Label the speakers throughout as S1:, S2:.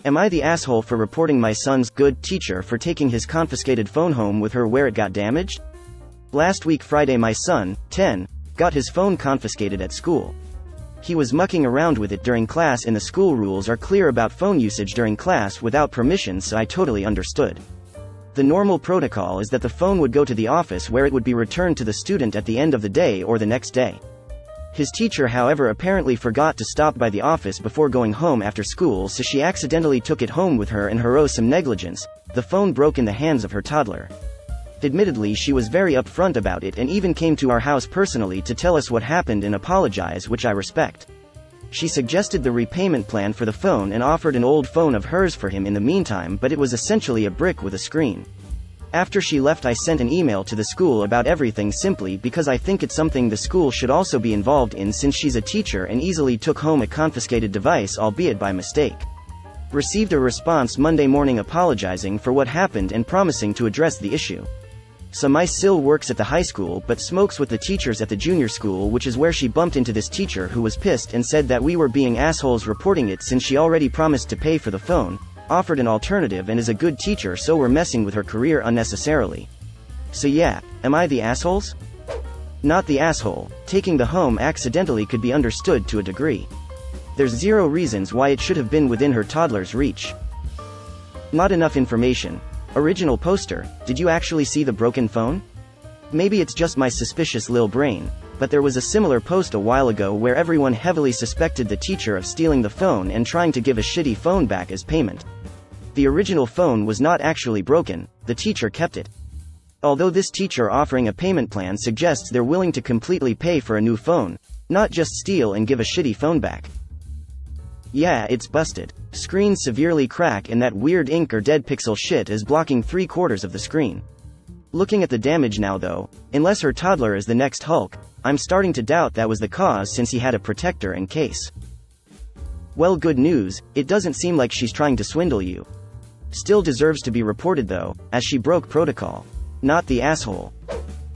S1: Am I the asshole for reporting my son's good teacher for taking his confiscated phone home with her where it got damaged? Last week Friday my son, 10, got his phone confiscated at school. He was mucking around with it during class and the school rules are clear about phone usage during class without permission, so I totally understood. The normal protocol is that the phone would go to the office where it would be returned to the student at the end of the day or the next day. His teacher, however, apparently forgot to stop by the office before going home after school, so she accidentally took it home with her, and her some negligence, the phone broke in the hands of her toddler. Admittedly, she was very upfront about it and even came to our house personally to tell us what happened and apologize, which I respect. She suggested the repayment plan for the phone and offered an old phone of hers for him in the meantime, but it was essentially a brick with a screen. After she left, I sent an email to the school about everything simply because I think it's something the school should also be involved in, since she's a teacher and easily took home a confiscated device, albeit by mistake. Received a response Monday morning apologizing for what happened and promising to address the issue. So my sil works at the high school but smokes with the teachers at the junior school, which is where she bumped into this teacher who was pissed and said that we were being assholes reporting it since she already promised to pay for the phone, offered an alternative, and is a good teacher, so we're messing with her career unnecessarily. So yeah, am I the assholes? Not the asshole. Taking the home accidentally could be understood to a degree. There's zero reasons why it should have been within her toddler's reach. Not enough information. Original poster, did you actually see the broken phone? Maybe it's just my suspicious lil brain, but there was a similar post a while ago where everyone heavily suspected the teacher of stealing the phone and trying to give a shitty phone back as payment. The original phone was not actually broken, the teacher kept it. Although this teacher offering a payment plan suggests they're willing to completely pay for a new phone, not just steal and give a shitty phone back. Yeah, it's busted. Screen severely crack and that weird ink or dead pixel shit is blocking 3/4 of the screen. Looking at the damage now though, unless her toddler is the next Hulk, I'm starting to doubt that was the cause since he had a protector and case. Well, good news, it doesn't seem like she's trying to swindle you. Still deserves to be reported though, as she broke protocol. Not the asshole.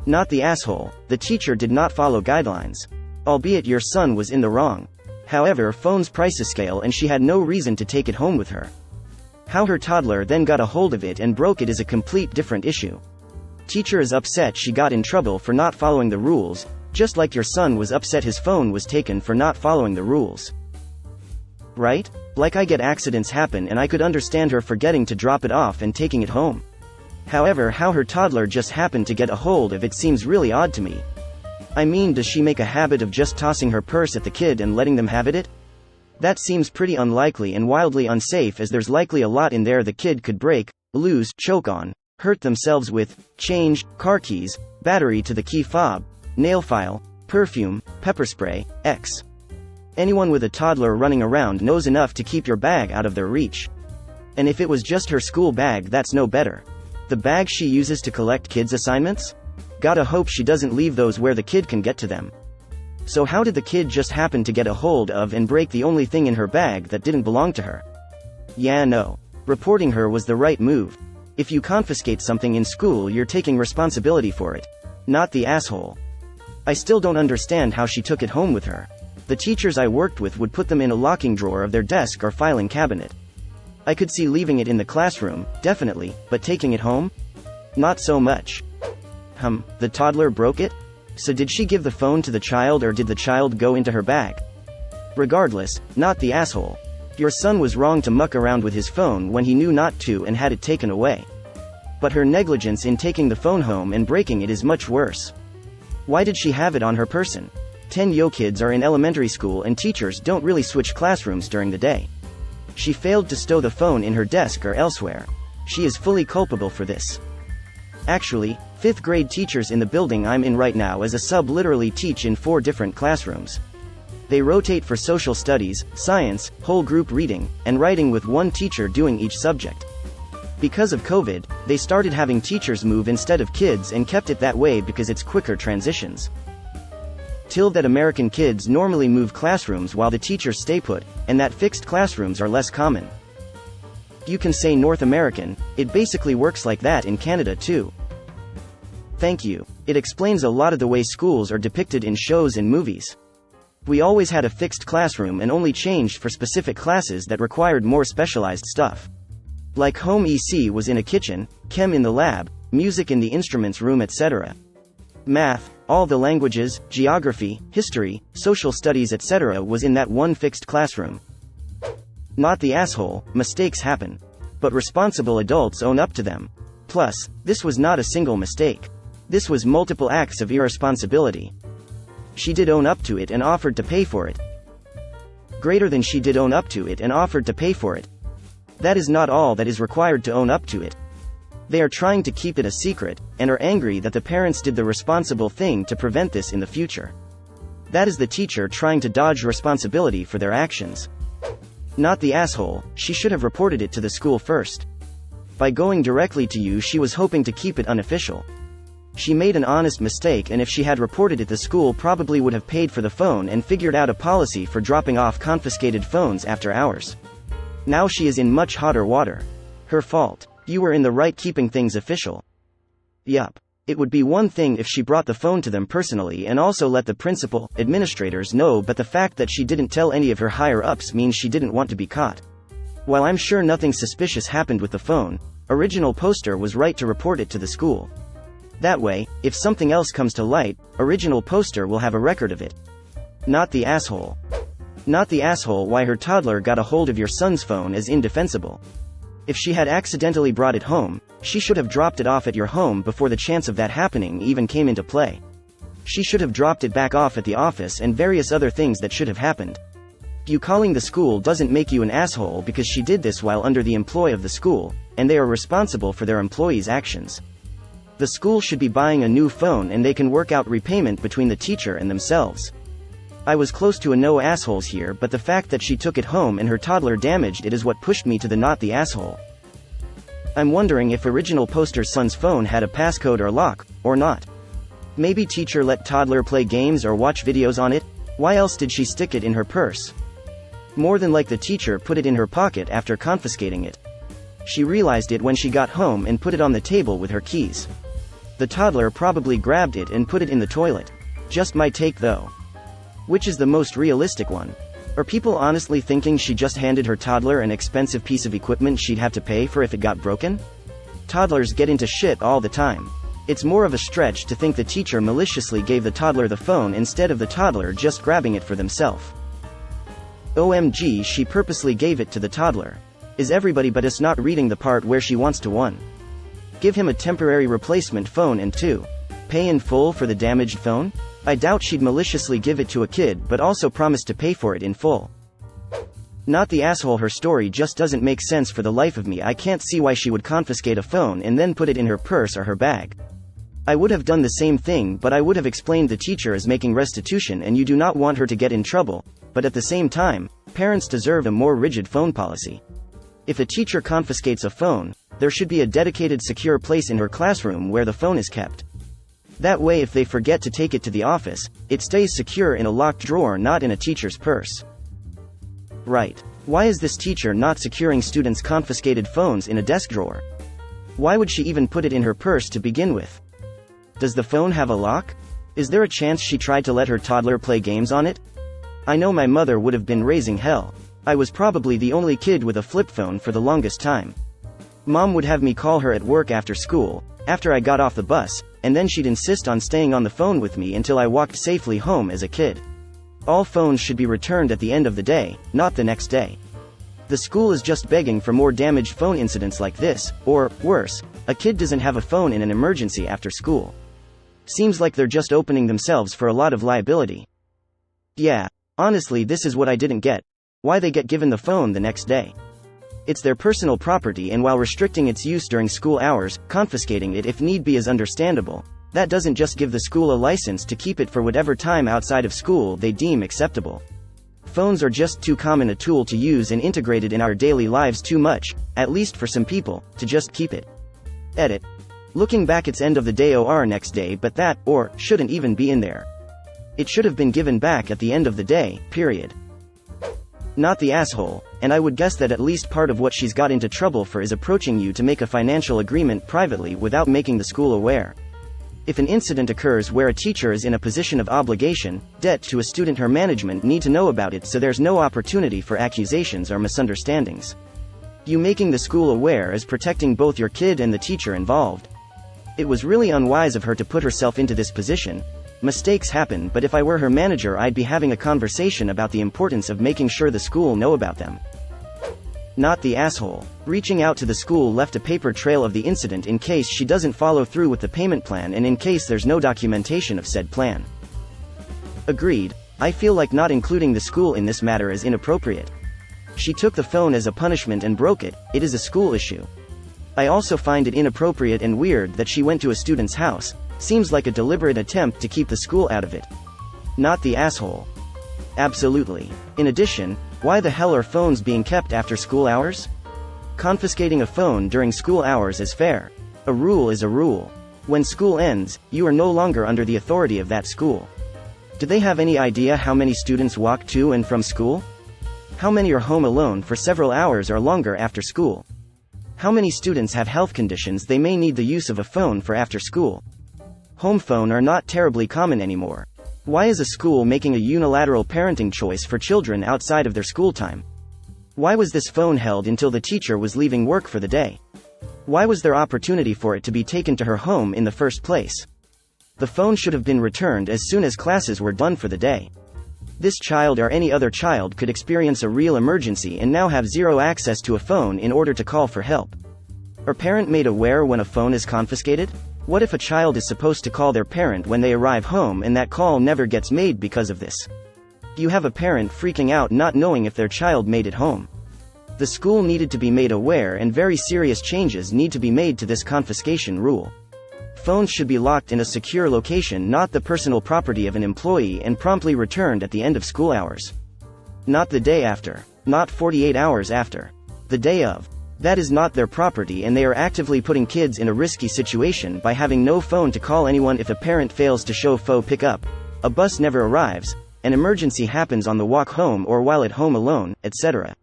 S1: Not the asshole, the teacher did not follow guidelines. Albeit your son was in the wrong. However, phone's price scale and she had no reason to take it home with her. How her toddler then got a hold of it and broke it is a complete different issue. Teacher is upset she got in trouble for not following the rules, just like your son was upset his phone was taken for not following the rules. Right? Like, I get accidents happen and I could understand her forgetting to drop it off and taking it home. However, how her toddler just happened to get a hold of it seems really odd to me. I mean, does she make a habit of just tossing her purse at the kid and letting them have it? That seems pretty unlikely and wildly unsafe, as there's likely a lot in there the kid could break, lose, choke on, hurt themselves with: change, car keys, battery to the key fob, nail file, perfume, pepper spray, X. Anyone with a toddler running around knows enough to keep your bag out of their reach. And if it was just her school bag, that's no better. The bag she uses to collect kids' assignments? Gotta hope she doesn't leave those where the kid can get to them. So how did the kid just happen to get a hold of and break the only thing in her bag that didn't belong to her? Yeah, no. Reporting her was the right move. If you confiscate something in school, you're taking responsibility for it. Not the asshole. I still don't understand how she took it home with her. The teachers I worked with would put them in a locking drawer of their desk or filing cabinet. I could see leaving it in the classroom, definitely, but taking it home? Not so much. The toddler broke it? So did she give the phone to the child, or did the child go into her bag? Regardless, not the asshole. Your son was wrong to muck around with his phone when he knew not to and had it taken away. But her negligence in taking the phone home and breaking it is much worse. Why did she have it on her person? 10 kids are in elementary school and teachers don't really switch classrooms during the day. She failed to stow the phone in her desk or elsewhere. She is fully culpable for this. Actually, 5th grade teachers in the building I'm in right now as a sub literally teach in 4 different classrooms. They rotate for social studies, science, whole group reading, and writing, with one teacher doing each subject. Because of COVID, they started having teachers move instead of kids and kept it that way because it's quicker transitions. Till that American kids normally move classrooms while the teachers stay put, and that fixed classrooms are less common. You can say North American, it basically works like that in Canada too. Thank you. It explains a lot of the way schools are depicted in shows and movies. We always had a fixed classroom and only changed for specific classes that required more specialized stuff. Like home EC was in a kitchen, chem in the lab, music in the instruments room, etc. Math, all the languages, geography, history, social studies, etc. was in that one fixed classroom. Not the asshole, mistakes happen. But responsible adults own up to them. Plus, this was not a single mistake. This was multiple acts of irresponsibility. She did own up to it and offered to pay for it. Greater than she did own up to it and offered to pay for it. That is not all that is required to own up to it. They are trying to keep it a secret, and are angry that the parents did the responsible thing to prevent this in the future. That is the teacher trying to dodge responsibility for their actions. Not the asshole, she should have reported it to the school first. By going directly to you, she was hoping to keep it unofficial. She made an honest mistake, and if she had reported it, the school probably would have paid for the phone and figured out a policy for dropping off confiscated phones after hours. Now she is in much hotter water. Her fault. You were in the right keeping things official. Yup. It would be one thing if she brought the phone to them personally and also let the principal, administrators know, but the fact that she didn't tell any of her higher-ups means she didn't want to be caught. While I'm sure nothing suspicious happened with the phone, original poster was right to report it to the school. That way, if something else comes to light, original poster will have a record of it. Not the asshole. Not the asshole why her toddler got a hold of your son's phone is indefensible. If she had accidentally brought it home, she should have dropped it off at your home before the chance of that happening even came into play. She should have dropped it back off at the office and various other things that should have happened. You calling the school doesn't make you an asshole because she did this while under the employ of the school, and they are responsible for their employees' actions. The school should be buying a new phone and they can work out repayment between the teacher and themselves. I was close to a no assholes here, but the fact that she took it home and her toddler damaged it is what pushed me to the not the asshole. I'm wondering if original poster's son's phone had a passcode or lock, or not. Maybe teacher let toddler play games or watch videos on it? Why else did she stick it in her purse? More than like the teacher put it in her pocket after confiscating it. She realized it when she got home and put it on the table with her keys. The toddler probably grabbed it and put it in the toilet. Just my take though. Which is the most realistic one? Are people honestly thinking she just handed her toddler an expensive piece of equipment she'd have to pay for if it got broken? Toddlers get into shit all the time. It's more of a stretch to think the teacher maliciously gave the toddler the phone instead of the toddler just grabbing it for themselves. OMG, she purposely gave it to the toddler. Is everybody but us not reading the part where she wants to 1. Give him a temporary replacement phone and 2. Pay in full for the damaged phone? I doubt she'd maliciously give it to a kid but also promise to pay for it in full. Not the asshole, her story just doesn't make sense for the life of me. I can't see why she would confiscate a phone and then put it in her purse or her bag. I would have done the same thing, but I would have explained the teacher is making restitution and you do not want her to get in trouble, but at the same time, parents deserve a more rigid phone policy. If a teacher confiscates a phone, there should be a dedicated secure place in her classroom where the phone is kept. That way if they forget to take it to the office, it stays secure in a locked drawer, not in a teacher's purse. Right. Why is this teacher not securing students' confiscated phones in a desk drawer? Why would she even put it in her purse to begin with? Does the phone have a lock? Is there a chance she tried to let her toddler play games on it? I know my mother would have been raising hell. I was probably the only kid with a flip phone for the longest time. Mom would have me call her at work after school, after I got off the bus, and then she'd insist on staying on the phone with me until I walked safely home as a kid. All phones should be returned at the end of the day, not the next day. The school is just begging for more damaged phone incidents like this, or, worse, a kid doesn't have a phone in an emergency after school. Seems like they're just opening themselves for a lot of liability. Yeah, honestly, this is what I didn't get. Why they get given the phone the next day. It's their personal property, and while restricting its use during school hours, confiscating it if need be is understandable. That doesn't just give the school a license to keep it for whatever time outside of school they deem acceptable. Phones are just too common a tool to use and integrated in our daily lives too much, at least for some people, to just keep it. Edit. Looking back, it's end of the day or next day, but that, or, shouldn't even be in there. It should have been given back at the end of the day, period. Not the asshole, and I would guess that at least part of what she's got into trouble for is approaching you to make a financial agreement privately without making the school aware. If an incident occurs where a teacher is in a position of obligation, debt to a student, her management need to know about it so there's no opportunity for accusations or misunderstandings. You making the school aware is protecting both your kid and the teacher involved. It was really unwise of her to put herself into this position. Mistakes happen, but if I were her manager, I'd be having a conversation about the importance of making sure the school know about them. Not the asshole. Reaching out to the school left a paper trail of the incident in case she doesn't follow through with the payment plan and in case there's no documentation of said plan. Agreed. I feel like not including the school in this matter is inappropriate. She took the phone as a punishment and broke it. It is a school issue. I also find it inappropriate and weird that she went to a student's house. Seems like a deliberate attempt to keep the school out of it. Not the asshole. Absolutely. In addition, why the hell are phones being kept after school hours? Confiscating a phone during school hours is fair. A rule is a rule. When school ends, you are no longer under the authority of that school. Do they have any idea how many students walk to and from school? How many are home alone for several hours or longer after school? How many students have health conditions they may need the use of a phone for after school? Home phone are not terribly common anymore. Why is a school making a unilateral parenting choice for children outside of their school time? Why was this phone held until the teacher was leaving work for the day? Why was there opportunity for it to be taken to her home in the first place? The phone should have been returned as soon as classes were done for the day. This child or any other child could experience a real emergency and now have zero access to a phone in order to call for help. Are parents made aware when a phone is confiscated? What if a child is supposed to call their parent when they arrive home and that call never gets made because of this? You have a parent freaking out not knowing if their child made it home. The school needed to be made aware and very serious changes need to be made to this confiscation rule. Phones should be locked in a secure location, not the personal property of an employee, and promptly returned at the end of school hours. Not the day after. Not 48 hours after. The day of. That is not their property and they are actively putting kids in a risky situation by having no phone to call anyone if a parent fails to show phone pickup, a bus never arrives, an emergency happens on the walk home or while at home alone, etc.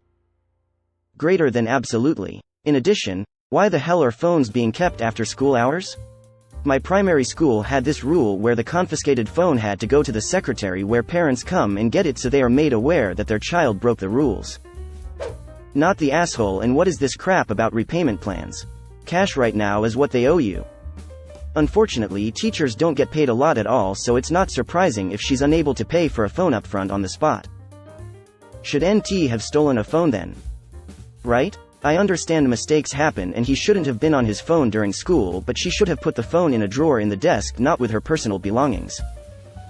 S1: Greater than absolutely. In addition, why the hell are phones being kept after school hours? My primary school had this rule where the confiscated phone had to go to the secretary where parents come and get it so they are made aware that their child broke the rules. Not the asshole. And what is this crap about repayment plans? Cash right now is what they owe you. Unfortunately, teachers don't get paid a lot at all, so it's not surprising if she's unable to pay for a phone upfront on the spot. Should NT have stolen a phone then? Right? I understand mistakes happen and he shouldn't have been on his phone during school, but she should have put the phone in a drawer in the desk, not with her personal belongings.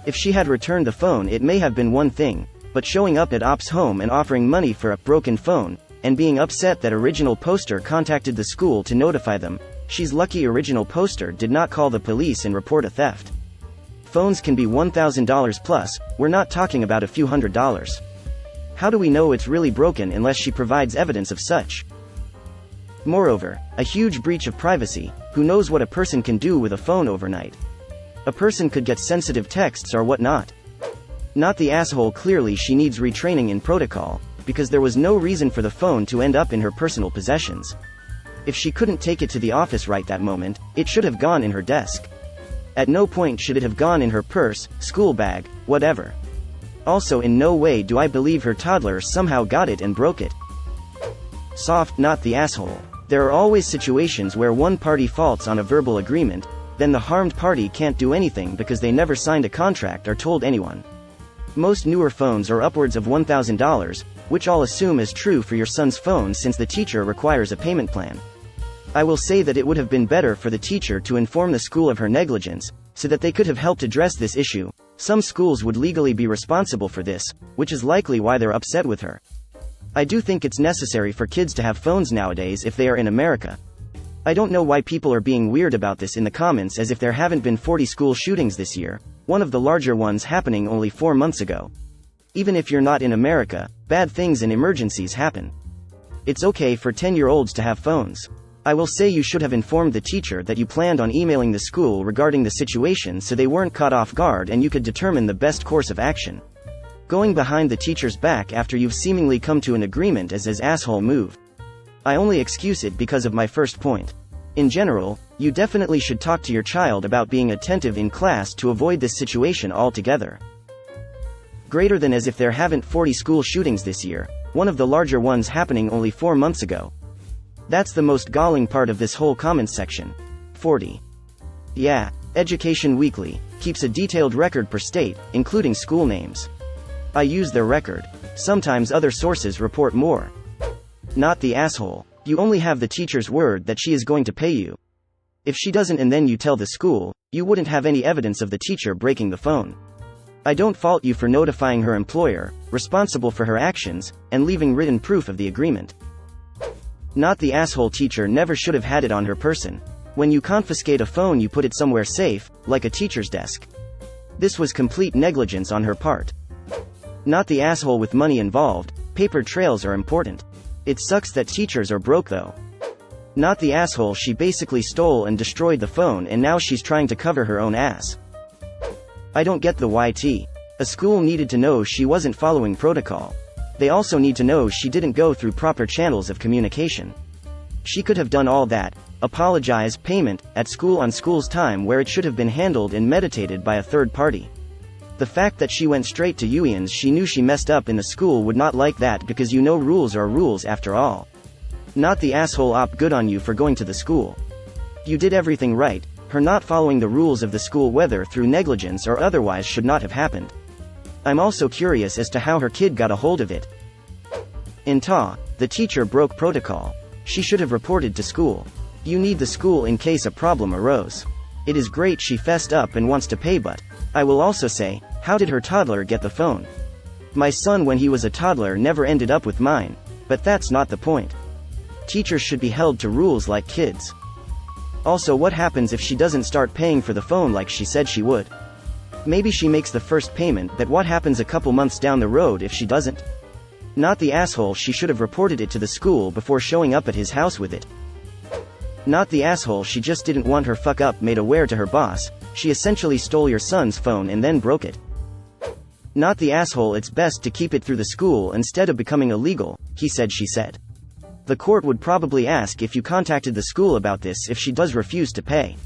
S1: If she had returned the phone, it may have been one thing, but showing up at Op's home and offering money for a broken phone, and being upset that original poster contacted the school to notify them, she's lucky original poster did not call the police and report a theft. Phones can be $1,000 plus, we're not talking about a few $100s. How do we know it's really broken unless she provides evidence of such? Moreover, a huge breach of privacy. Who knows what a person can do with a phone overnight? A person could get sensitive texts or whatnot. Not the asshole. Clearly she needs retraining in protocol, because there was no reason for the phone to end up in her personal possessions. If she couldn't take it to the office right that moment, it should have gone in her desk. At no point should it have gone in her purse, school bag, whatever. Also, in no way do I believe her toddler somehow got it and broke it. Soft. Not the asshole. There are always situations where one party faults on a verbal agreement, then the harmed party can't do anything because they never signed a contract or told anyone. Most newer phones are upwards of $1,000, which I'll assume is true for your son's phone since the teacher requires a payment plan. I will say that it would have been better for the teacher to inform the school of her negligence, so that they could have helped address this issue. Some schools would legally be responsible for this, which is likely why they're upset with her. I do think it's necessary for kids to have phones nowadays if they are in America. I don't know why people are being weird about this in the comments, as if there haven't been 40 school shootings this year, one of the larger ones happening only 4 months ago. Even if you're not in America, bad things and emergencies happen. It's okay for 10-year-olds to have phones. I will say you should have informed the teacher that you planned on emailing the school regarding the situation so they weren't caught off guard and you could determine the best course of action. Going behind the teacher's back after you've seemingly come to an agreement is his asshole move. I only excuse it because of my first point. In general, you definitely should talk to your child about being attentive in class to avoid this situation altogether. Greater than as if there haven't 40 school shootings this year, one of the larger ones happening only 4 months ago. That's the most galling part of this whole comments section. 40. Yeah, Education Weekly keeps a detailed record per state, including school names. I use their record. Sometimes other sources report more. Not the asshole. You only have the teacher's word that she is going to pay you. If she doesn't and then you tell the school, you wouldn't have any evidence of the teacher breaking the phone. I don't fault you for notifying her employer, responsible for her actions, and leaving written proof of the agreement. Not the asshole teacher never should have had it on her person. When you confiscate a phone you put it somewhere safe, like a teacher's desk. This was complete negligence on her part. Not the asshole with money involved. Paper trails are important. It sucks that teachers are broke though. Not the asshole, she basically stole and destroyed the phone and now she's trying to cover her own ass. I don't get the YT. A school needed to know she wasn't following protocol. They also need to know she didn't go through proper channels of communication. She could have done all that, apologize, payment, at school on school's time where it should have been handled and meditated by a third party. The fact that she went straight to unions, she knew she messed up in the school would not like that because you know rules are rules after all. Not the asshole op, good on you for going to the school. You did everything right. Her not following the rules of the school, whether through negligence or otherwise, should not have happened. I'm also curious as to how her kid got a hold of it. In TA, the teacher broke protocol. She should have reported to school. You need the school in case a problem arose. It is great she fessed up and wants to pay, but I will also say, how did her toddler get the phone? My son when he was a toddler never ended up with mine, but that's not the point. Teachers should be held to rules like kids. Also, what happens if she doesn't start paying for the phone like she said she would? Maybe she makes the first payment, but what happens a couple months down the road if she doesn't? Not the asshole, she should have reported it to the school before showing up at his house with it. Not the asshole, she just didn't want her fuck up made aware to her boss. She essentially stole your son's phone and then broke it. Not the asshole, it's best to keep it through the school instead of becoming illegal, he said, she said. The court would probably ask if you contacted the school about this if she does refuse to pay.